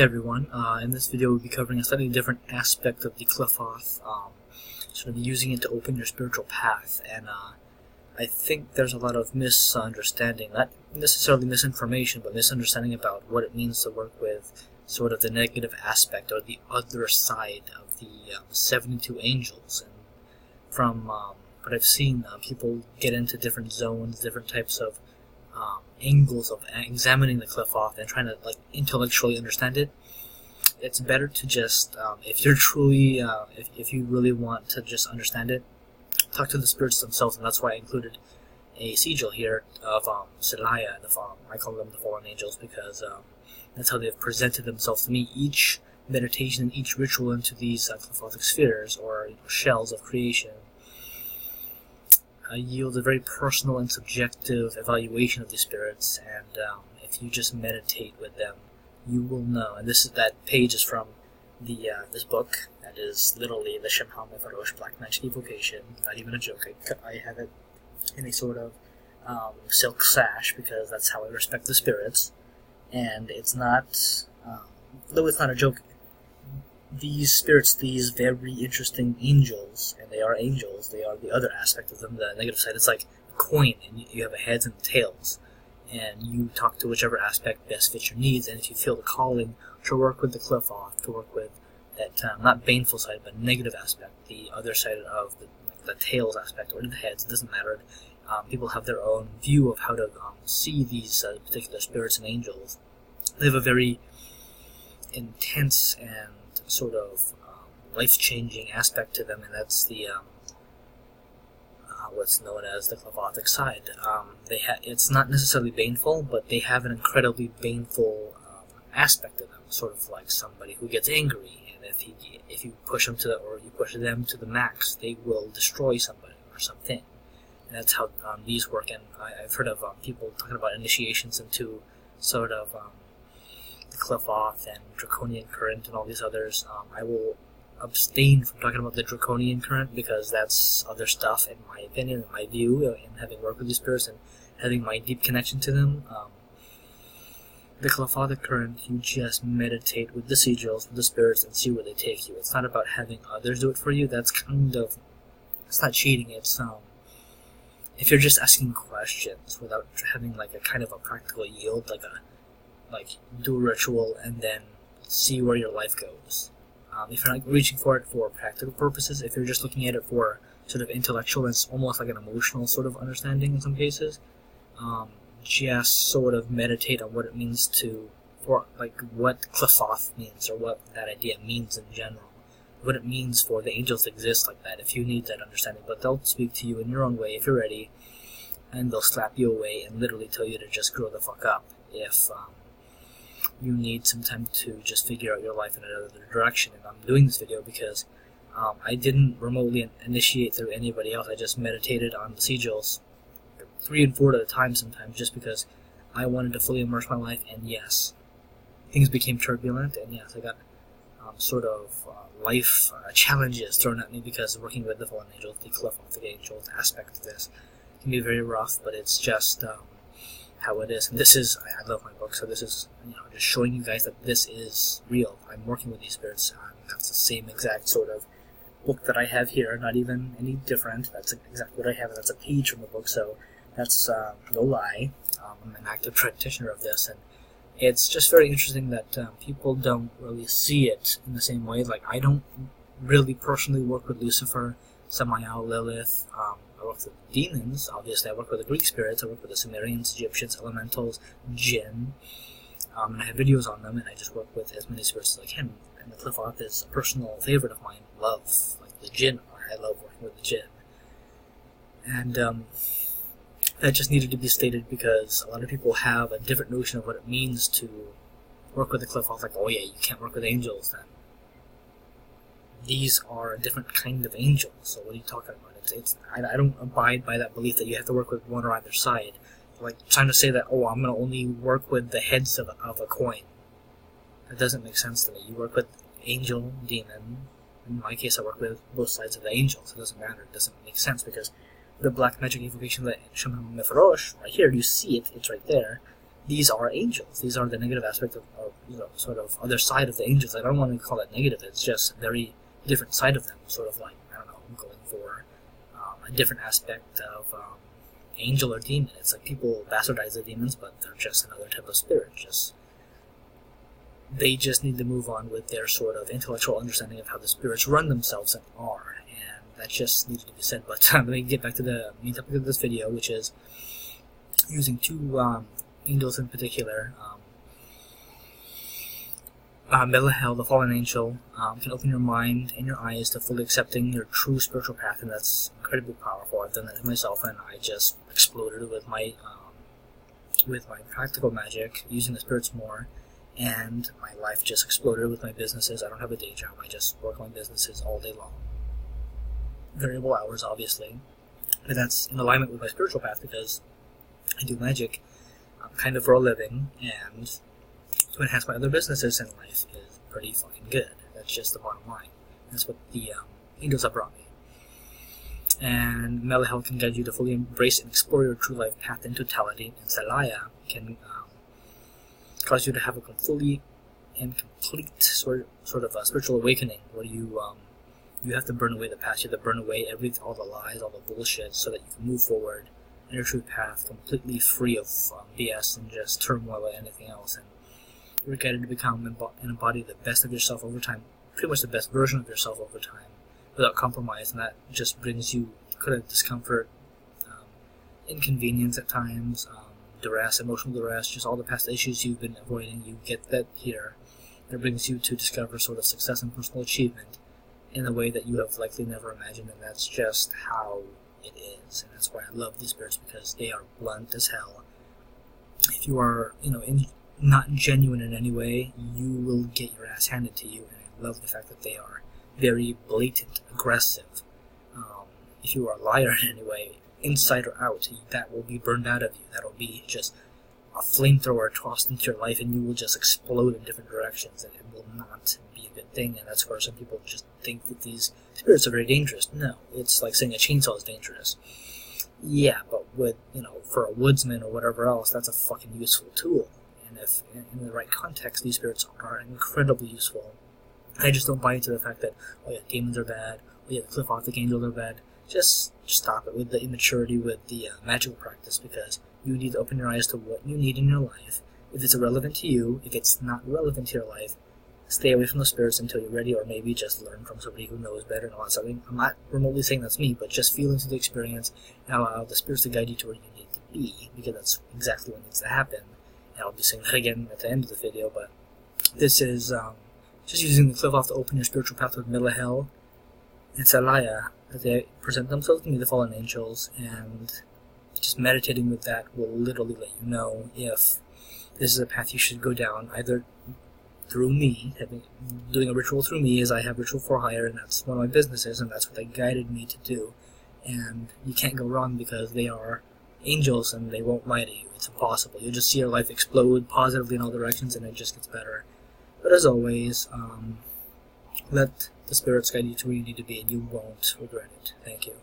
Hey everyone, in this video we'll be covering a slightly different aspect of the Qliphoth, sort of using it to open your spiritual path, and I think there's a lot of misunderstanding, not necessarily misinformation, but misunderstanding about what it means to work with sort of the negative aspect, or the other side of the 72 angels. And from what I've seen, people get into different zones, different types of angles of examining the Qliphoth and trying to intellectually understand it. It's better to just, if you're truly, if you really want to just understand it, talk to the spirits themselves, and that's why I included a sigil here of Celaya, I call them the fallen angels because that's how they've presented themselves to me. Each meditation, each ritual into these Qliphothic spheres, or shells of creation, yields a very personal and subjective evaluation of these spirits, and if you just meditate with them, you will know. And that page is from the this book that is literally the Shemha Mefarosh Black Magic Evocation. Not even a joke. I have it in a sort of silk sash because that's how I respect the spirits, and it's not, though it's not a joke. These spirits, these very interesting angels, and they are angels, they are the other aspect of them, the negative side. It's like a coin, and you have a heads and tails, and you talk to whichever aspect best fits your needs. And if you feel the calling to work with the Qliphoth, to work with that, not baneful side, but negative aspect, the other side of the tails aspect, or the heads, it doesn't matter. People have their own view of how to see these particular spirits and angels. They have a very intense and sort of life-changing aspect to them, and that's the what's known as the Qliphothic side. It's not necessarily baneful, but they have an incredibly baneful aspect to them, sort of like somebody who gets angry, and if you push them or you push them to the max, they will destroy somebody or something. And that's how these work. And I've heard of people talking about initiations into sort of the Qliphoth and Draconian Current and all these others. I will abstain from talking about the Draconian Current because that's other stuff, in my opinion, in my view, in having worked with these spirits and having my deep connection to them. The Qliphothic Current, you just meditate with the sigils, with the spirits, and see where they take you. It's not about having others do it for you. That's kind of, it's not cheating. It's if you're just asking questions without having like a kind of a practical yield, do a ritual and then see where your life goes. If you're not reaching for it for practical purposes, if you're just looking at it for sort of intellectual, it's almost like an emotional sort of understanding in some cases, just sort of meditate on what it means what Qliphoth means, or what that idea means in general, what it means for the angels to exist like that, if you need that understanding. But they'll speak to you in your own way if you're ready, and they'll slap you away and literally tell you to just grow the fuck up if you need some time to just figure out your life in another direction. And I'm doing this video because I didn't remotely initiate through anybody else. I just meditated on the sigils 3 and 4 at a time sometimes, just because I wanted to fully immerse my life. And yes, things became turbulent, and yes, I got sort of life challenges thrown at me because of working with the fallen angels, the Qliphothic angels aspect of this. It can be very rough, but it's just how it is. And this is, I love my book, so this is, just showing you guys that this is real. I'm working with these spirits. That's the same exact sort of book that I have here, not even any different. That's exactly what I have, and that's a page from the book, so that's no lie. I'm an active practitioner of this, and it's just very interesting that people don't really see it in the same way. Like, I don't really personally work with Lucifer, Samael, Lilith. I work with demons, obviously. I work with the Greek spirits. I work with the Sumerians, Egyptians, elementals, jinn. And I have videos on them, and I just work with as many spirits as I can. And the Qliphoth is a personal favorite of mine. Love, like the jinn. I love working with the jinn. And that just needed to be stated because a lot of people have a different notion of what it means to work with the Qliphoth. Like, oh yeah, you can't work with angels then. These are a different kind of angels, so what are you talking about? I don't abide by that belief that you have to work with one or either side. Like, trying to say that, oh, I'm going to only work with the heads of a coin. That doesn't make sense to me. You work with angel, demon. In my case, I work with both sides of the angels. It doesn't matter. It doesn't make sense because the Black Magic Evocation, the Shemha Mefarosh, right here, you see it. It's right there. these are angels. These are the negative aspect of, or, sort of other side of the angels. I don't want to call it negative. It's just a very different side of them. Sort of like, I don't know, going for a different aspect of angel or demon. It's like people bastardize the demons, but they're just another type of spirit. They just need to move on with their sort of intellectual understanding of how the spirits run themselves and are, and that just needed to be said. But let me get back to the main topic of this video, which is using two angels in particular. Melahel, the fallen angel, can open your mind and your eyes to fully accepting your true spiritual path, and that's incredibly powerful. I've done that to myself, and I just exploded with my practical magic, using the spirits more, and my life just exploded with my businesses. I don't have a day job. I just work on businesses all day long. Variable hours, obviously, but that's in alignment with my spiritual path because I do magic kind of for a living, and to enhance my other businesses in life is pretty fucking good. That's just the bottom line. That's what the angels have brought me. And Melahel can guide you to fully embrace and explore your true life path in totality, and Salaya can cause you to have a fully and complete sort of a spiritual awakening, where you have to burn away the past. You have to burn away all the lies, all the bullshit, so that you can move forward in your true path, completely free of BS and just turmoil or anything else. And you're guided to become and embody the best of yourself over time, pretty much the best version of yourself over time, without compromise. And that just brings you kind of discomfort, inconvenience at times, duress, emotional duress, just all the past issues you've been avoiding. You get that here. It brings you to discover sort of success and personal achievement in a way that you have likely never imagined, and that's just how it is. And that's why I love these spirits, because they are blunt as hell. If you are, not genuine in any way, you will get your ass handed to you, and I love the fact that they are very blatant, aggressive. If you are a liar in any way, inside or out, that will be burned out of you. That will be just a flamethrower tossed into your life, and you will just explode in different directions, and it will not be a good thing. And that's where some people just think that these spirits are very dangerous. No, it's like saying a chainsaw is dangerous. Yeah, but with, for a woodsman or whatever else, that's a fucking useful tool. And if in the right context, these spirits are incredibly useful. I just don't buy into the fact that, oh yeah, demons are bad, oh yeah, the Qliphoth angels are bad. Just stop it with the immaturity with the magical practice, because you need to open your eyes to what you need in your life. If it's relevant to you, if it's not relevant to your life, stay away from the spirits until you're ready, or maybe just learn from somebody who knows better and all that stuff. I'm not remotely saying that's me, but just feel into the experience and allow the spirits to guide you to where you need to be, because that's exactly what needs to happen. And I'll be saying that again at the end of the video, but this is just using the Qliphoth to open your spiritual path with Melahel and Salaya, that they present themselves to me, the fallen angels, and just meditating with that will literally let you know if this is a path you should go down, either through me, doing a ritual through me, as I have ritual for hire, and that's one of my businesses, and that's what they guided me to do. And you can't go wrong, because they are angels and they won't lie to you. It's impossible. You'll just see your life explode positively in all directions, and it just gets better. But as always, let the spirits guide you to where you need to be, and you won't regret it. Thank you.